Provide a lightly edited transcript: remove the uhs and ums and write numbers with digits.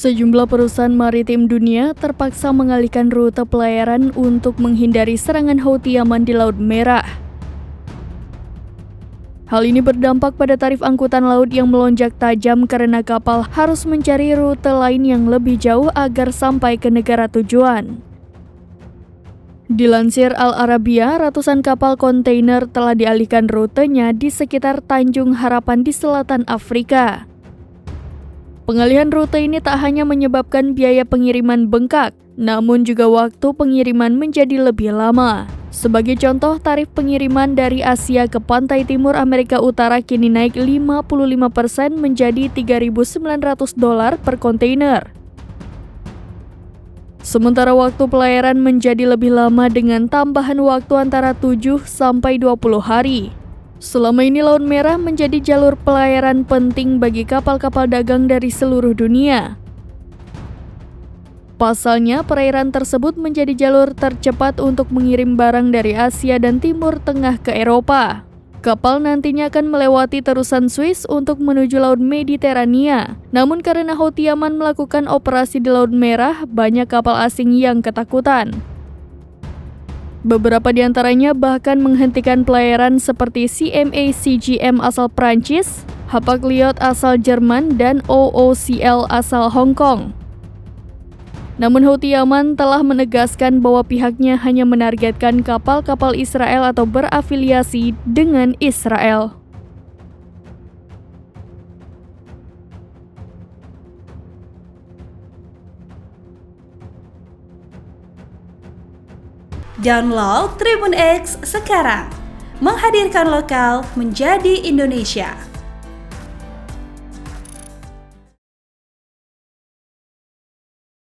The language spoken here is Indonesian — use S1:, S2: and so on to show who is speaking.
S1: Sejumlah perusahaan maritim dunia terpaksa mengalihkan rute pelayaran untuk menghindari serangan Houthi Yaman di Laut Merah. Hal ini berdampak pada tarif angkutan laut yang melonjak tajam karena kapal harus mencari rute lain yang lebih jauh agar sampai ke negara tujuan. Dilansir Al Arabiya, ratusan kapal kontainer telah dialihkan rutenya di sekitar Tanjung Harapan di selatan Afrika. Pengalihan rute ini tak hanya menyebabkan biaya pengiriman bengkak, namun juga waktu pengiriman menjadi lebih lama. Sebagai contoh, tarif pengiriman dari Asia ke pantai timur Amerika Utara kini naik 55% menjadi $3.900 per kontainer. Sementara waktu pelayaran menjadi lebih lama dengan tambahan waktu antara 7 sampai 20 hari. Selama ini Laut Merah menjadi jalur pelayaran penting bagi kapal-kapal dagang dari seluruh dunia. Pasalnya, perairan tersebut menjadi jalur tercepat untuk mengirim barang dari Asia dan Timur Tengah ke Eropa. Kapal nantinya akan melewati terusan Swiss untuk menuju Laut Mediterania. Namun karena Houthi Yaman melakukan operasi di Laut Merah, banyak kapal asing yang ketakutan. Beberapa di antaranya bahkan menghentikan pelayaran seperti CMA CGM asal Prancis, Hapag-Lloyd asal Jerman, dan OOCL asal Hong Kong. Namun Houthi Yaman telah menegaskan bahwa pihaknya hanya menargetkan kapal-kapal Israel atau berafiliasi dengan Israel.
S2: Download Tribun X sekarang, menghadirkan lokal menjadi Indonesia.